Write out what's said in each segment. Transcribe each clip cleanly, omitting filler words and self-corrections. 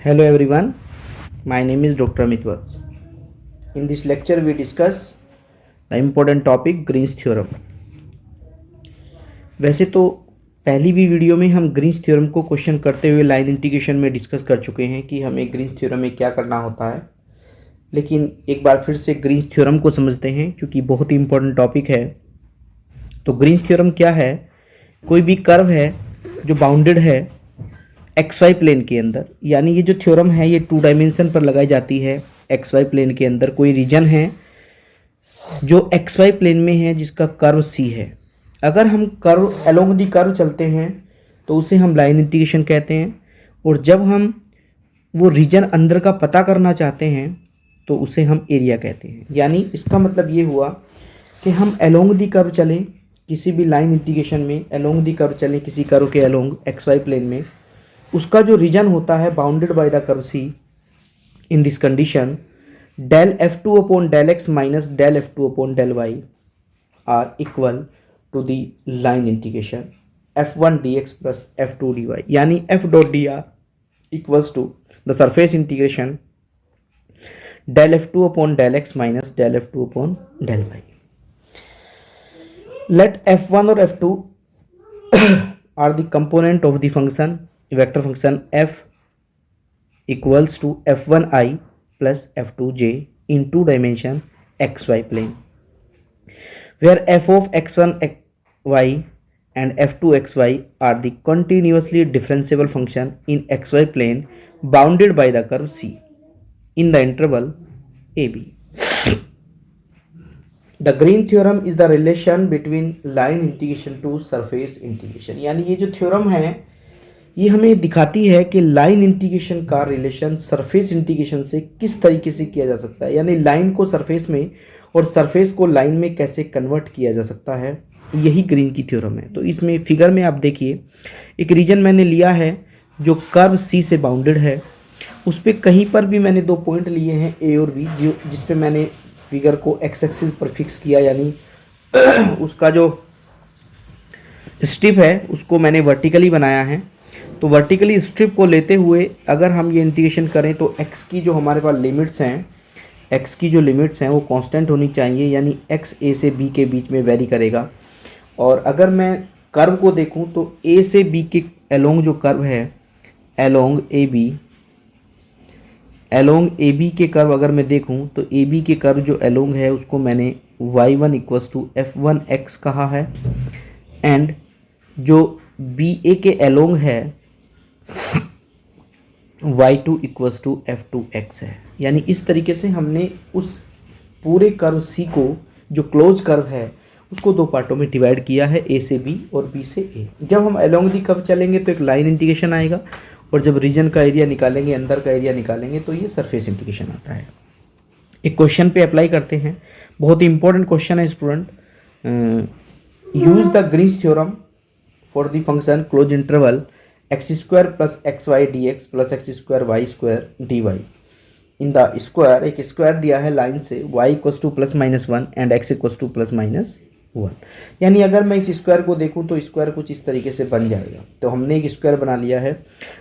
Hello everyone, my name is Dr. Amit Vats. In this lecture we discuss the important topic Green's theorem. वैसे तो पहली भी video में हम Green's theorem को क्वेश्चन करते हुए लाइन इंटीग्रेशन में डिस्कस कर चुके हैं कि हमें ग्रीन्स थ्योरम में क्या करना होता है, लेकिन एक बार फिर से ग्रीन्स थ्योरम को समझते हैं क्योंकि बहुत ही इंपॉर्टेंट टॉपिक है। तो ग्रीन्स थ्योरम क्या है? कोई भी कर्व है जो बाउंडेड है एक्स वाई प्लेन के अंदर, यानी ये जो थ्योरम है ये 2 डायमेंशन पर लगाई जाती है। एक्स वाई प्लेन के अंदर कोई रीजन है जो एक्स वाई प्लेन में है जिसका कर्व सी है। अगर हम कर्व अलोंग दी कर्व चलते हैं तो उसे हम लाइन इंटीग्रेशन कहते हैं, और जब हम वो रीजन अंदर का पता करना चाहते हैं तो उसे हम एरिया कहते हैं। यानी इसका मतलब ये हुआ कि हम अलोंग दी कर्व चलें किसी भी लाइन इंटीग्रेशन में, अलोंग दी कर्व चलें किसी कर्व के अलोंग एक्स वाई प्लेन में, उसका जो रीजन होता है bounded by the curve C. In this condition del f2 upon del x minus del f2 upon del y are equal to the line integration f1 dx plus f2 dy, यानी f dot d r equals to the surface integration del f2 upon del x minus del f2 upon del y. Let f1 और f2 are the component of the function vector function f equals to f1i plus f2j in 2 dimension xy plane, where f of x1y and f2xy are the continuously differentiable function in xy plane bounded by the curve c in the interval ab. The Green theorem is the relation between line integration to surface integration, यानी ये जो theorem है ये हमें दिखाती है कि line integration का रिलेशन सरफेस इंटीग्रेशन से किस तरीके से किया जा सकता है, यानी लाइन को सरफेस में और सरफेस को लाइन में कैसे कन्वर्ट किया जा सकता है। यही ग्रीन की थ्योरम है। तो इसमें फिगर में आप देखिए एक रीजन मैंने लिया है जो कर्व सी से बाउंडेड है, उस पर कहीं पर भी मैंने 2 पॉइंट लिए हैं ए और बी, जो जिस पे मैंने फिगर को एक्स एक्सिस पर फिक्स किया, यानी उसका जो स्ट्रिप है उसको मैंने वर्टिकली बनाया है। तो वर्टिकली स्ट्रिप को लेते हुए अगर हम ये इंटीग्रेशन करें तो x की जो हमारे पास लिमिट्स हैं, x की जो लिमिट्स हैं वो कांस्टेंट होनी चाहिए, यानी x a से b के बीच में वेरी करेगा। और अगर मैं कर्व को देखूं तो a से b के अलोंग जो कर्व है अलोंग ए बी के कर्व अगर मैं देखूं तो ए बी के कर्व जो अलोंग है उसको मैंने y1 इक्वल्स टू f1x कहा है, एंड जो बी ए के अलोंग है y2 इक्वल्स टू f2x है। यानी इस तरीके से हमने उस पूरे कर्व C को जो क्लोज कर्व है उसको 2 पार्टों में डिवाइड किया है, A से B और B से A। जब हम अलोंग दी कर्व चलेंगे तो एक लाइन इंटीग्रेशन आएगा, और जब रीजन का एरिया निकालेंगे, अंदर का एरिया निकालेंगे, तो ये सरफेस इंटीग्रेशन आता है। एक क्वेश्चन पे अप्लाई करते हैं, बहुत ही इंपॉर्टेंट क्वेश्चन है student. Use the Green's theorem for the function close interval x square plus x y d x plus x square y square d y. In the square एक square दिया है line से y equals to plus minus 1 and x equals to plus minus 1। यानी अगर मैं इस square को देखूं तो स्क्वायर कुछ इस तरीके से बन जाएगा। तो हमने एक स्क्वायर बना लिया है।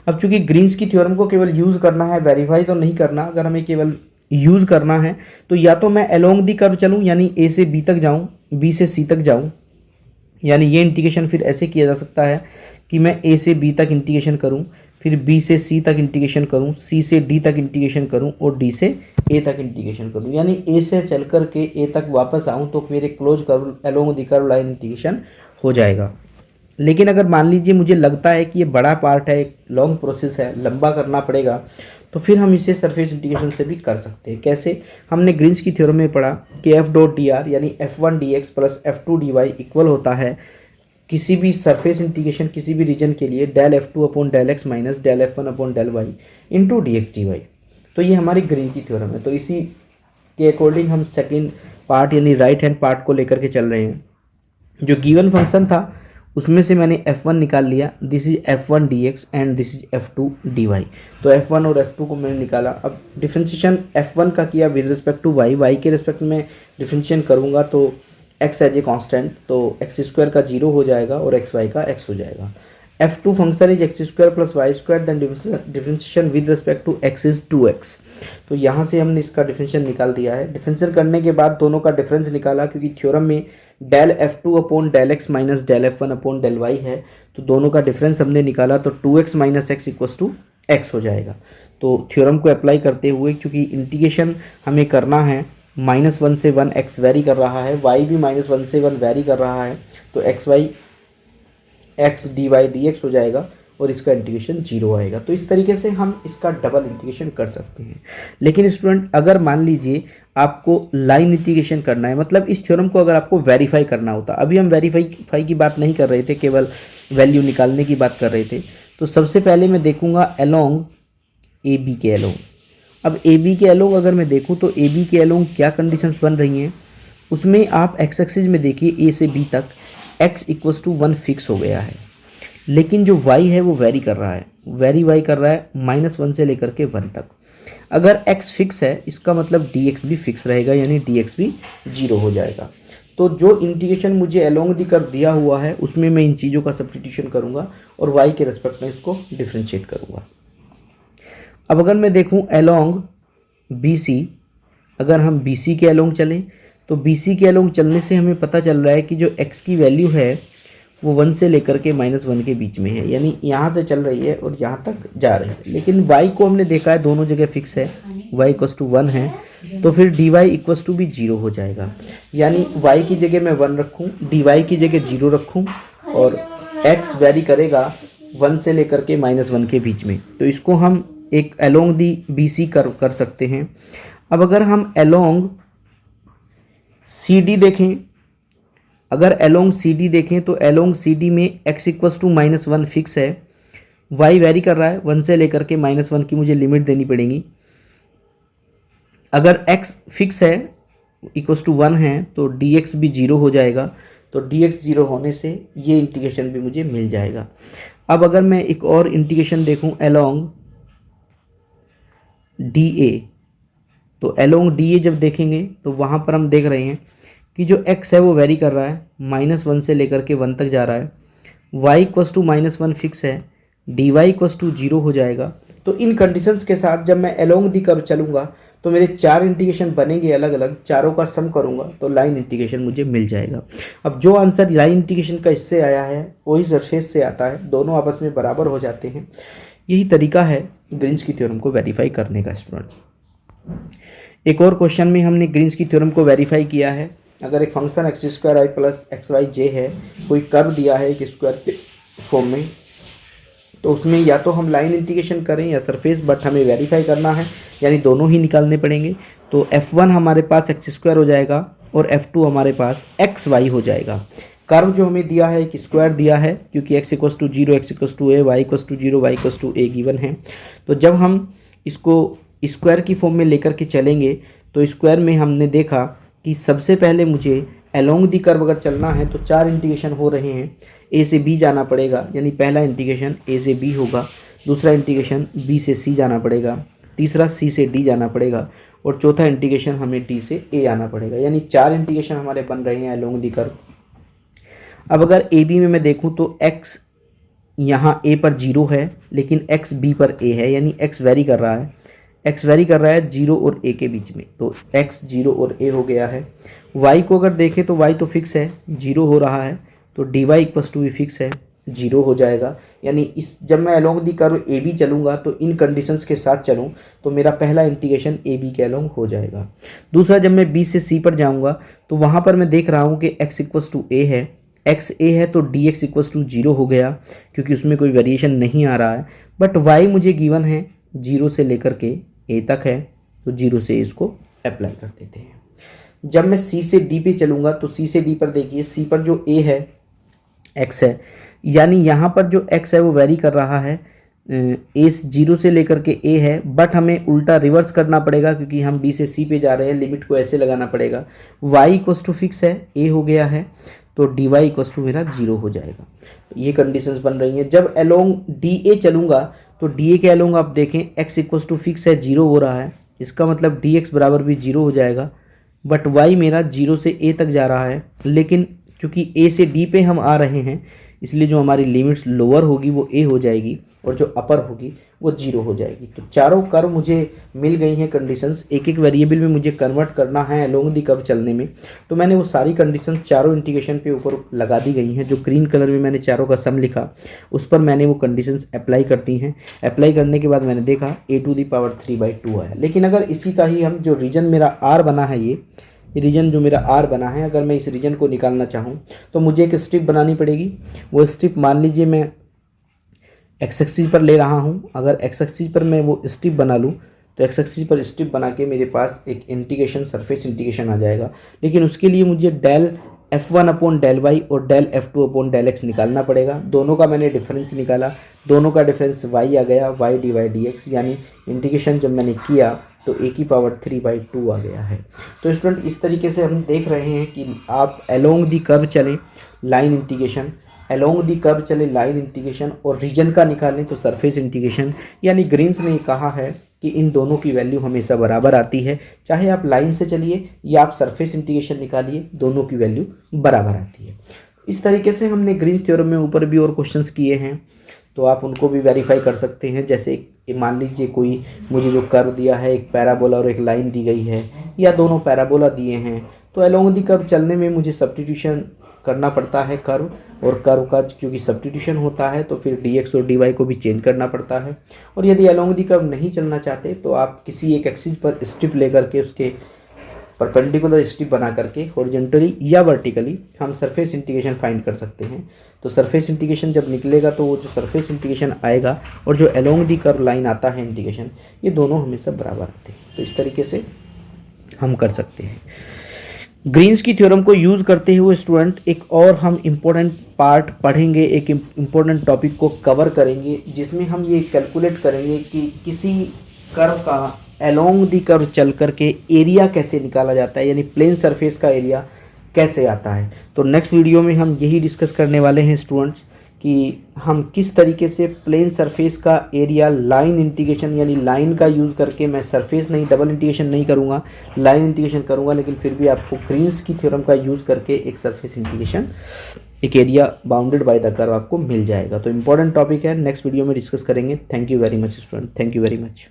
अब चूंकि ग्रीन्स की थ्योरम को केवल यूज़ करना है, वेरीफाई तो नहीं करना। अगर हमें केवल यूज़ करना है तो या तो मैं अलोंग दी कर्व चलूँ, यानी a से b तक जाऊँ, b से c तक जाऊँ, यानी ये इंटीग्रेशन फिर ऐसे किया जा सकता है कि मैं a से b तक इंटीग्रेशन करूं, फिर b से c तक इंटीग्रेशन करूं, c से d तक इंटीग्रेशन करूं और d से a तक इंटीग्रेशन करूं, यानी a से चल कर के a तक वापस आऊं तो मेरे close curve along the curve line integration हो जाएगा। लेकिन अगर मान लीजिए मुझे लगता है कि ये बड़ा पार्ट है, एक लॉन्ग प्रोसेस है, लंबा करना पड़ेगा, तो फिर हम इसे सरफेस इंटीग्रेशन से भी कर सकते हैं। कैसे? हमने ग्रीन्स की थ्योरम में पढ़ा कि f डॉट डी आर यानी f1 dx plus f2 dy equal होता है किसी भी सरफेस इंटीग्रेशन किसी भी रीजन के लिए del f2 upon del x minus del f1 upon del y into d x d y. तो ये हमारी ग्रीन की थ्योरम है। तो इसी के अकॉर्डिंग हम सेकेंड पार्ट यानी राइट हैंड पार्ट को लेकर के चल रहे हैं। जो गिवन फंक्शन था उसमें से मैंने f1 निकाल लिया, this is f1 dx and this is f2 dy। तो f1 और f2 को मैंने निकाला। अब डिफ्रेंशिएशन f1 का किया विद रिस्पेक्ट टू y के रिस्पेक्ट में डिफ्रेंशिएशन करूँगा तो x एज ए कांस्टेंट, तो एक्स स्क्वायर का 0 हो जाएगा और एक्स वाई का x हो जाएगा। f2 function is x square plus y square then differentiation with respect to x is 2x। तो यहाँ से हमने इसका डिफरेंशिएशन निकाल दिया है। डिफरेंशिएशन करने के बाद दोनों का डिफरेंस निकाला, क्योंकि थ्योरम में del f2 upon del x minus del f1 upon del y है, तो दोनों का डिफरेंस हमने निकाला, तो 2x minus x equals to x हो जाएगा। तो थ्योरम को अप्लाई करते हुए, क्योंकि इंटीग्रेशन हमें करना है -1 से 1 x वेरी कर रहा है, y भी -1 से 1 वेरी कर रहा है, तो x y x d y d x हो जाएगा और इसका इंटीग्रेशन 0 आएगा। तो इस तरीके से हम इसका डबल इंटीग्रेशन कर सकते हैं। लेकिन स्टूडेंट, अगर मान लीजिए आपको लाइन इंटीग्रेशन करना है, मतलब इस थ्योरम को अगर आपको वेरीफाई करना होता, अभी हम वेरीफाई की बात नहीं कर रहे थे, केवल वैल्यू निकालने की बात कर रहे थे, तो सबसे पहले मैं देखूंगा अलोंग ए बी के अलोंग। अब ए बी के अलोंग अगर मैं देखूं तो ए बी के अलोंग क्या कंडीशंस बन रही हैं, उसमें आप एक्स एक्सिस में देखिए ए से बी तक x इक्वस टू 1 फिक्स हो गया है, लेकिन जो y है वो वेरी कर रहा है, वाई कर रहा है -1 से लेकर के 1 तक। अगर x फिक्स है, इसका मतलब dx भी फिक्स रहेगा, यानी dx भी 0 हो जाएगा। तो जो इंटीग्रेशन मुझे अलोंग द कर्व दिया हुआ है उसमें मैं इन चीज़ों का सब्स्टिट्यूशन करूँगा और y के रेस्पेक्ट में इसको डिफ्रेंशिएट करूँगा। अब अगर मैं देखूँ अलोंग BC, अगर हम BC के अलोंग चलें तो BC के अलोंग चलने से हमें पता चल रहा है कि जो x की वैल्यू है वो 1 से लेकर के -1 के बीच में है, यानी यहाँ से चल रही है और यहाँ तक जा रही है। लेकिन y को हमने देखा है दोनों जगह फिक्स है, y इक्वस टू 1 है, तो फिर dy इक्वस टू भी 0 हो जाएगा, यानी y की जगह मैं 1 रखूँ, dy की जगह 0 रखूँ और x वेरी करेगा 1 से लेकर के -1 के बीच में। तो इसको हम एक अलोंग दी BC कर सकते हैं। अब अगर हम अलोंग CD देखें, अगर अलोंग CD देखें तो अलोंग CD में x इक्वस टू -1 फिक्स है, y वेरी कर रहा है 1 से लेकर के -1 की मुझे लिमिट देनी पड़ेगी। अगर x फिक्स है इक्वस टू 1 है तो dx भी 0 हो जाएगा, तो dx 0 होने से ये इंटीग्रेशन भी मुझे मिल जाएगा। अब अगर मैं एक और इंटीग्रेशन देखूं अलोंग DA, तो अलोंग DA जब देखेंगे तो वहाँ पर हम देख रहे हैं कि जो x है वो वेरी कर रहा है, -1 से लेकर के 1 तक जा रहा है, y इक्वस टू -1 फिक्स है, dy इक्वस टू 0 हो जाएगा। तो इन कंडीशंस के साथ जब मैं अलोंग दी कर्व चलूँगा तो मेरे 4 इंटीग्रेशन बनेंगे अलग अलग, चारों का सम करूँगा तो लाइन इंटीग्रेशन मुझे मिल जाएगा। अब जो आंसर लाइन इंटीग्रेशन का इससे आया है वही सरफेस से आता है, दोनों आपस में बराबर हो जाते हैं। यही तरीका है ग्रीन्स की थ्योरम को वेरीफाई करने का। स्टूडेंट्स, एक और क्वेश्चन में हमने ग्रीन्स की थ्योरम को वेरीफाई किया है। अगर एक फंक्शन एक्स स्क्वायर आई प्लस एक्स वाई जे है, कोई कर्व दिया है एक स्क्वायर के फॉर्म में, तो उसमें या तो हम लाइन इंटीग्रेशन करें या सरफेस, बट हमें वेरीफाई करना है, यानी दोनों ही निकालने पड़ेंगे। तो f1 हमारे पास एक्स स्क्वायर हो जाएगा और f2 हमारे पास एक्स वाई हो जाएगा। कर्व जो हमें दिया है एक स्क्वायर दिया है, क्योंकि x equals to 0 x equals to a, y equals to 0 y equals to a given है। तो जब हम इसको स्क्वायर की फॉर्म में लेकर के चलेंगे तो स्क्वायर में हमने देखा कि सबसे पहले मुझे अलोंग दी कर्व अगर चलना है तो 4 इंटीग्रेशन हो रहे हैं, a से b जाना पड़ेगा, यानी पहला इंटीग्रेशन a से b होगा, दूसरा इंटीग्रेशन b से c जाना पड़ेगा, तीसरा c से d जाना पड़ेगा और चौथा इंटीग्रेशन हमें d से a आना पड़ेगा, यानी 4 इंटीग्रेशन हमारे बन रहे हैं अलोंग दी कर्व। अब अगर ए बी में मैं देखूँ तो x यहाँ a पर 0 है लेकिन x b पर a है, यानी x वेरी कर रहा है, x वेरी कर रहा है 0 और a के बीच में, तो x 0 और a हो गया है। y को अगर देखें तो y तो फिक्स है 0 हो रहा है, तो dy इक्वस टू भी फिक्स है 0 हो जाएगा। यानी इस जब मैं along the curve A B चलूँगा तो इन कंडीशंस के साथ चलूँ तो मेरा पहला इंटीग्रेशन ए बी के अलोंग हो जाएगा। दूसरा, जब मैं b से c पर जाऊँगा तो वहाँ पर मैं देख रहा हूँ कि x इक्वस टू a है, x a है तो dx इक्वस टू 0 हो गया, क्योंकि उसमें कोई वेरिएशन नहीं आ रहा है। बट y मुझे गिवन है 0 से लेकर के a तक है, तो 0 से इसको अप्लाई कर देते हैं। जब मैं c से d पे चलूँगा तो c से d पर देखिए, c पर जो a है x है, यानी यहाँ पर जो x है वो वेरी कर रहा है, a 0 से लेकर के a है, बट हमें उल्टा रिवर्स करना पड़ेगा क्योंकि हम b से c पे जा रहे हैं, लिमिट को ऐसे लगाना पड़ेगा। y इक्वस टू फिक्स है, a हो गया है, तो dy इक्वस टू मेरा 0 हो जाएगा। तो ये कंडीशंस बन रही हैं। जब अलोंग da चलूँगा तो da के अलोंग आप देखें x इक्वस टू फिक्स है 0 हो रहा है, इसका मतलब dx बराबर भी 0 हो जाएगा, बट y मेरा 0 से a तक जा रहा है, लेकिन चूँकि a से d पे हम आ रहे हैं इसलिए जो हमारी लिमिट्स लोअर होगी वो ए हो जाएगी और जो अपर होगी वो 0 हो जाएगी। तो चारों कर्व मुझे मिल गई हैं कंडीशंस, एक एक वेरिएबल में मुझे कन्वर्ट करना है अलोंग दी कर्व चलने में। तो मैंने वो सारी कंडीशंस चारों इंटीग्रेशन पे ऊपर लगा दी गई हैं। जो ग्रीन कलर में मैंने चारों का सम लिखा उस पर मैंने वो कंडीशंस अप्लाई कर दी हैं। अप्लाई करने के बाद मैंने देखा a⁴ आया। लेकिन अगर इसी का ही हम जो रीजन मेरा आर बना है, ये रीजन जो मेरा आर बना है, अगर मैं इस रीजन को निकालना चाहूँ तो मुझे एक स्ट्रिप बनानी पड़ेगी। वो स्ट्रिप मान लीजिए मैं एक्स एक्सिस पर ले रहा हूँ। अगर एक्स एक्सिस पर मैं वो स्ट्रिप बना लूँ तो एक्स एक्सिस पर स्ट्रिप बना के मेरे पास एक इंटीग्रेशन, सरफेस इंटीग्रेशन आ जाएगा। लेकिन उसके लिए मुझे डेल f1/del y और डेल f2/del x निकालना पड़ेगा। दोनों का मैंने डिफरेंस निकाला, दोनों का डिफरेंस y आ गया, y/dx, यानी इंटीग्रेशन जब मैंने किया तो a⁴ आ गया है। तो स्टूडेंट इस तरीके से हम देख रहे हैं कि आप अलोंग दी कर्व चलें line integration, along the curve चले लाइन इंटीग्रेशन और रीजन का निकालें तो सरफेस इंटीग्रेशन। यानी ग्रीन्स ने कहा है कि इन दोनों की वैल्यू हमेशा बराबर आती है, चाहे आप लाइन से चलिए या आप सरफेस इंटीग्रेशन निकालिए, दोनों की वैल्यू बराबर आती है। इस तरीके से हमने ग्रीन्स थ्योरम में ऊपर भी और क्वेश्चंस किए हैं, तो आप उनको भी वेरीफाई कर सकते हैं। जैसे मान लीजिए कोई मुझे जो कर्व दिया है, एक पैराबोला और एक लाइन दी गई है, या दोनों पैराबोला दिए हैं, तो अलोंग दी कर्व चलने में मुझे सब्स्टिट्यूशन करना पड़ता है कर्व, और कर्व का क्योंकि सब्स्टिट्यूशन होता है तो फिर dx और dy को भी चेंज करना पड़ता है। और यदि अलोंग दी कर्व नहीं चलना चाहते तो आप किसी एक एक्सिस पर स्ट्रिप लेकर के उसके परपेंडिकुलर स्ट्रिप बना करके हॉरिजॉन्टली या वर्टिकली हम सरफेस इंटीग्रेशन फाइंड कर सकते हैं। तो सरफेस इंटीग्रेशन जब निकलेगा तो वो जो सरफेस इंटीग्रेशन आएगा और जो अलोंग दी कर्व लाइन आता है इंटीग्रेशन, ये दोनों हमेशा बराबर आते हैं। तो इस तरीके से हम कर सकते हैं। ग्रीन्स की थ्योरम को यूज़ करते हुए स्टूडेंट एक और हम इम्पोर्टेंट पार्ट पढ़ेंगे, एक इम्पोर्टेंट टॉपिक को कवर करेंगे, जिसमें हम ये कैलकुलेट करेंगे कि किसी कर्व का अलोंग दी कर्व चल करके एरिया कैसे निकाला जाता है, यानी प्लेन सरफेस का एरिया कैसे आता है। तो नेक्स्ट वीडियो में हम यही डिस्कस करने वाले हैं स्टूडेंट्स कि हम किस तरीके से प्लेन सरफेस का एरिया लाइन इंटीग्रेशन, यानी लाइन का यूज़ करके, मैं सरफेस नहीं डबल इंटीग्रेशन नहीं करूँगा, लाइन इंटीग्रेशन करूँगा, लेकिन फिर भी आपको ग्रीन्स की थ्योरम का यूज़ करके एक सरफेस इंटीग्रेशन, एक area bounded by the curve आपको मिल जाएगा। तो इंपॉर्टेंट टॉपिक है, नेक्स्ट वीडियो में डिस्कस करेंगे। Thank you very much student, thank you very much.